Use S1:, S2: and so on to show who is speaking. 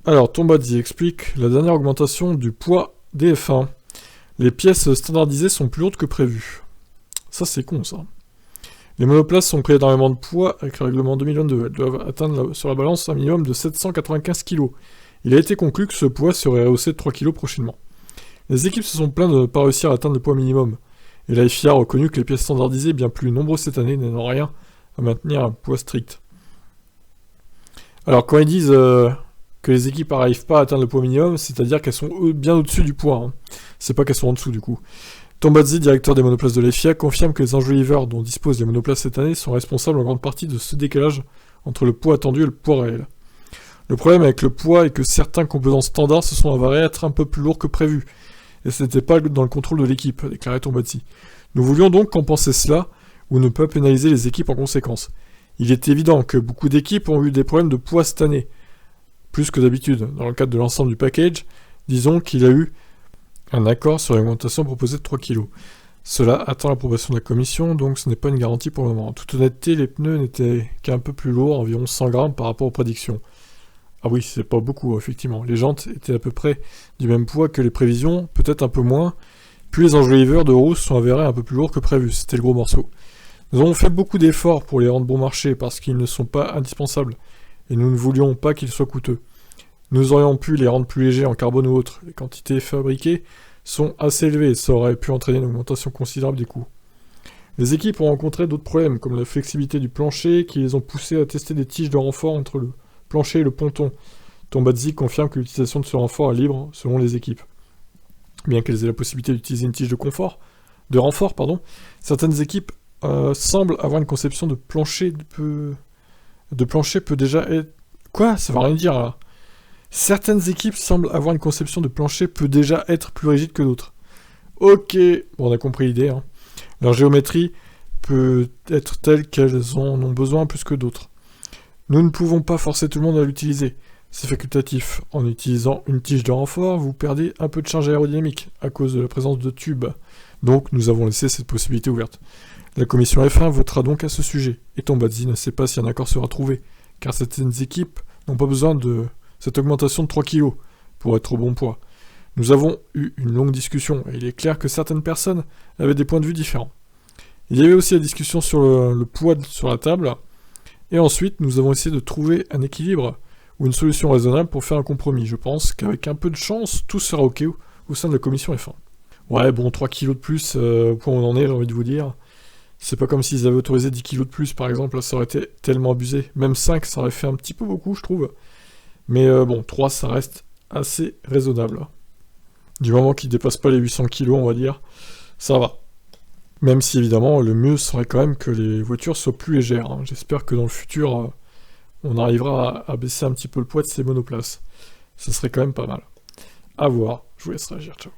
S1: Alors, Tombazzi explique la dernière augmentation du poids des F1. Les pièces standardisées sont plus lourdes que prévu. Ça, c'est con, ça. Les monoplaces ont pris énormément de poids avec le règlement 2022. Elles doivent atteindre sur la balance un minimum de 795 kg. Il a été conclu que ce poids serait rehaussé de 3 kg prochainement. Les équipes se sont plaintes de ne pas réussir à atteindre le poids minimum. Et la FIA a reconnu que les pièces standardisées, bien plus nombreuses cette année, n'aident rien à maintenir un poids strict. Alors, quand ils disent que les équipes n'arrivent pas à atteindre le poids minimum, c'est-à-dire qu'elles sont bien au-dessus du poids. Hein. C'est pas qu'elles sont en dessous, du coup. Tombazzi, directeur des monoplaces de la FIA, confirme que les enjoliveurs dont disposent les monoplaces cette année sont responsables en grande partie de ce décalage entre le poids attendu et le poids réel. Le problème avec le poids est que certains composants standards se sont avérés être un peu plus lourds que prévu, et ce n'était pas dans le contrôle de l'équipe, a déclaré Tombazzi. Nous voulions donc compenser cela, ou ne pas pénaliser les équipes en conséquence. Il est évident que beaucoup d'équipes ont eu des problèmes de poids cette année, plus que d'habitude. Dans le cadre de l'ensemble du package, disons qu'il y a eu un accord sur l'augmentation proposée de 3 kg. Cela attend l'approbation de la commission, donc ce n'est pas une garantie pour le moment. En toute honnêteté, les pneus n'étaient qu'un peu plus lourds, environ 100 grammes par rapport aux prédictions. Ah oui, c'est pas beaucoup, effectivement. Les jantes étaient à peu près du même poids que les prévisions, peut-être un peu moins. Puis les enjoliveurs de roues sont avérés un peu plus lourds que prévu, c'était le gros morceau. Nous avons fait beaucoup d'efforts pour les rendre bon marché parce qu'ils ne sont pas indispensables, et nous ne voulions pas qu'ils soient coûteux. Nous aurions pu les rendre plus légers en carbone ou autre. Les quantités fabriquées sont assez élevées et ça aurait pu entraîner une augmentation considérable des coûts. Les équipes ont rencontré d'autres problèmes, comme la flexibilité du plancher, qui les ont poussés à tester des tiges de renfort entre le plancher et le ponton. Tombazzi confirme que l'utilisation de ce renfort est libre selon les équipes. Bien qu'elles aient la possibilité d'utiliser une tige de renfort, certaines équipes semblent avoir une conception de plancher peut déjà être... Quoi? Ça va rien dire là. Certaines équipes semblent avoir une conception de plancher peut déjà être plus rigide que d'autres. Ok, bon, on a compris l'idée. Hein. Leur géométrie peut être telle qu'elles en ont besoin plus que d'autres. Nous ne pouvons pas forcer tout le monde à l'utiliser. C'est facultatif. En utilisant une tige de renfort, vous perdez un peu de charge aérodynamique à cause de la présence de tubes. Donc nous avons laissé cette possibilité ouverte. La commission F1 votera donc à ce sujet. Et Tombazzi ne sait pas si un accord sera trouvé, car certaines équipes n'ont pas besoin de cette augmentation de 3 kg pour être au bon poids. Nous avons eu une longue discussion, et il est clair que certaines personnes avaient des points de vue différents. Il y avait aussi la discussion sur le poids sur la table, et ensuite nous avons essayé de trouver un équilibre ou une solution raisonnable pour faire un compromis. Je pense qu'avec un peu de chance, tout sera ok au sein de la commission F1. Ouais, bon, 3 kg de plus, au point où on en est, j'ai envie de vous dire. C'est pas comme s'ils avaient autorisé 10 kg de plus, par exemple, là, ça aurait été tellement abusé. Même 5, ça aurait fait un petit peu beaucoup, je trouve. Mais bon, 3, ça reste assez raisonnable. Du moment qu'ils dépassent pas les 800 kg, on va dire, ça va. Même si, évidemment, le mieux serait quand même que les voitures soient plus légères. Hein. J'espère que dans le futur, on arrivera à baisser un petit peu le poids de ces monoplaces. Ce serait quand même pas mal. À voir, je vous laisse réagir, ciao.